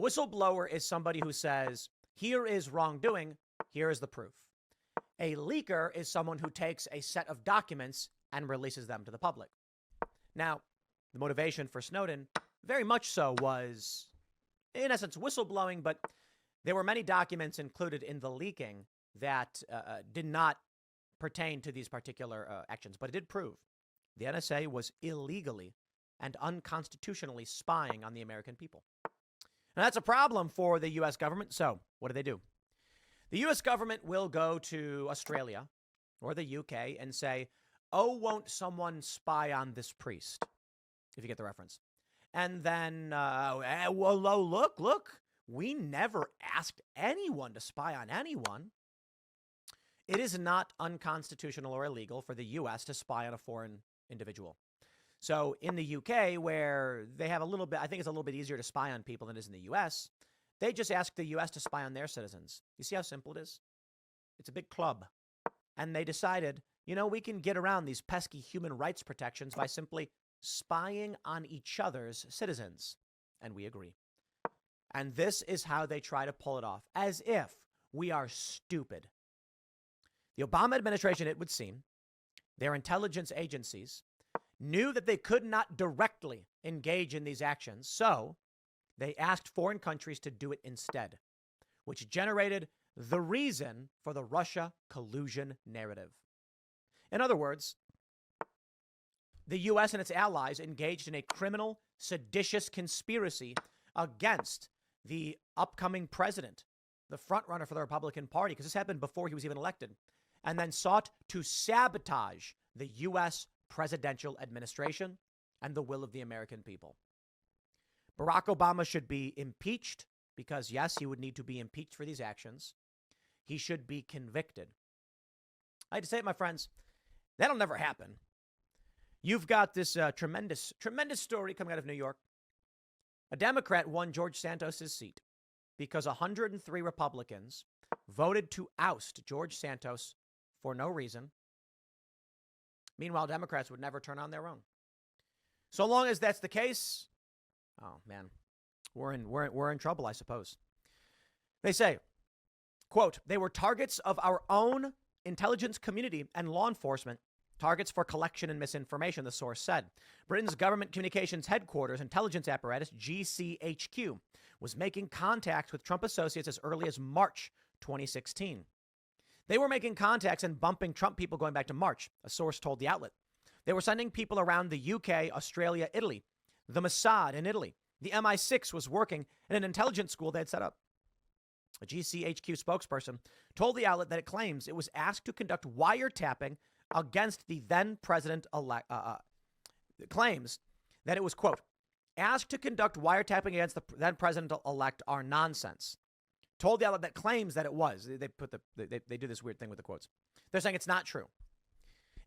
A whistleblower is somebody who says, here is wrongdoing, here is the proof. A leaker is someone who takes a set of documents and releases them to the public. Now, the motivation for Snowden very much so was, in essence, whistleblowing, but there were many documents included in the leaking that did not pertain to these particular actions, but it did prove the NSA was illegally and unconstitutionally spying on the American people. And that's a problem for the U.S. government. So what do? The U.S. government will go to Australia or the UK and say, oh, won't someone spy on this priest? If you get the reference. And then, well, look, we never asked anyone to spy on anyone. It is not unconstitutional or illegal for the U.S. to spy on a foreign individual. So in the UK, where they have a little bit, I think it's a little bit easier to spy on people than it is in the U.S., they just ask the U.S. to spy on their citizens. You see how simple it is? It's a big club. And they decided, we can get around these pesky human rights protections by simply spying on each other's citizens. And we agree. And this is how they try to pull it off, as if we are stupid. The Obama administration, it would seem, their intelligence agencies knew that they could not directly engage in these actions, so they asked foreign countries to do it instead, which generated the reason for the Russia collusion narrative. In other words, the U.S. and its allies engaged in a criminal, seditious conspiracy against the upcoming president, the frontrunner for the Republican Party, because this happened before he was even elected, and then sought to sabotage the U.S. presidential administration and the will of the American people. Barack Obama should be impeached because, yes, he would need to be impeached for these actions. He should be convicted. I hate to say it, my friends, that'll never happen. You've got this tremendous story coming out of New York. A Democrat won George Santos's seat because 103 Republicans voted to oust George Santos for no reason. Meanwhile, Democrats would never turn on their own. So long as that's the case, oh man, we're in trouble, I suppose. They say, quote, they were targets of our own intelligence community and law enforcement, targets for collection and misinformation, the source said. Britain's government communications headquarters intelligence apparatus, GCHQ, was making contacts with Trump associates as early as March 2016. They were making contacts and bumping Trump people going back to March, a source told the outlet. They were sending people around the UK, Australia, Italy, the Mossad in Italy. The MI6 was working in an intelligence school they had set up. A GCHQ spokesperson told the outlet that it claims it was asked to conduct wiretapping against the then president-elect. Claims that it was, quote, asked to conduct wiretapping against the then president-elect are nonsense. Told the outlet that claims that it was. They do this weird thing with the quotes. They're saying it's not true.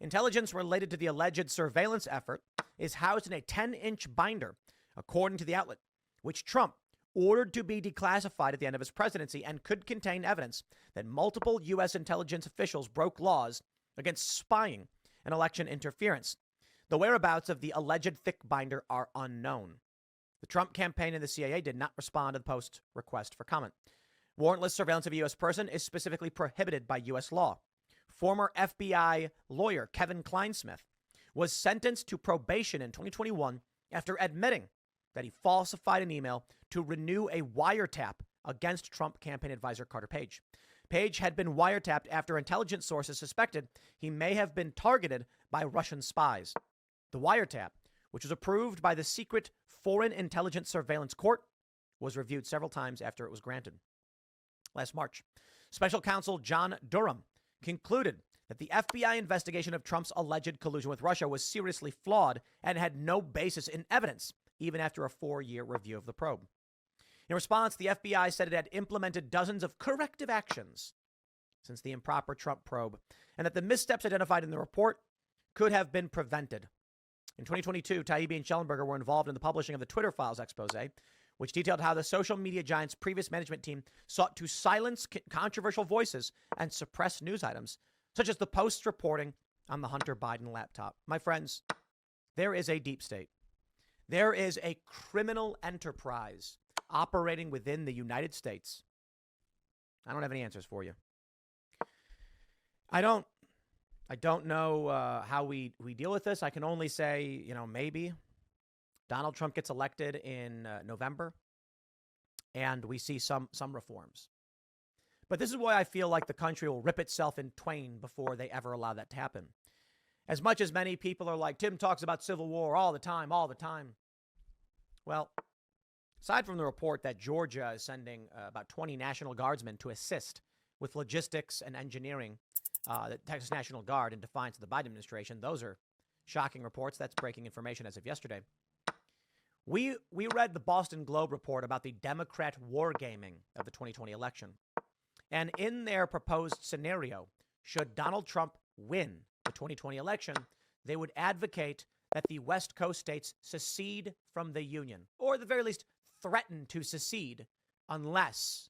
Intelligence related to the alleged surveillance effort is housed in a 10-inch binder, according to the outlet, which Trump ordered to be declassified at the end of his presidency and could contain evidence that multiple U.S. intelligence officials broke laws against spying and election interference. The whereabouts of the alleged thick binder are unknown. The Trump campaign and the CIA did not respond to the Post's request for comment. Warrantless surveillance of a U.S. person is specifically prohibited by U.S. law. Former FBI lawyer Kevin Kleinsmith was sentenced to probation in 2021 after admitting that he falsified an email to renew a wiretap against Trump campaign advisor Carter Page. Page had been wiretapped after intelligence sources suspected he may have been targeted by Russian spies. The wiretap, which was approved by the secret Foreign Intelligence Surveillance Court, was reviewed several times after it was granted. Last March, Special Counsel John Durham concluded that the FBI investigation of Trump's alleged collusion with Russia was seriously flawed and had no basis in evidence, even after a 4-year review of the probe. In response, the FBI said it had implemented dozens of corrective actions since the improper Trump probe, and that the missteps identified in the report could have been prevented. In 2022, Taibbi and Schellenberger were involved in the publishing of the Twitter Files expose, which detailed how the social media giant's previous management team sought to silence controversial voices and suppress news items, such as the Post's reporting on the Hunter Biden laptop. My friends, there is a deep state. There is a criminal enterprise operating within the United States? I don't have any answers for you. I don't know how we deal with this. I can only say, maybe Donald Trump gets elected in November and we see some reforms. But this is why I feel like the country will rip itself in twain before they ever allow that to happen. As much as many people are like, Tim talks about civil war all the time. Well, aside from the report that Georgia is sending about 20 National Guardsmen to assist with logistics and engineering, the Texas National Guard in defiance of the Biden administration, those are shocking reports. That's breaking information as of yesterday. We read the Boston Globe report about the Democrat wargaming of the 2020 election. And in their proposed scenario, should Donald Trump win the 2020 election, they would advocate that the West Coast states secede from the Union, or at the very least threaten to secede unless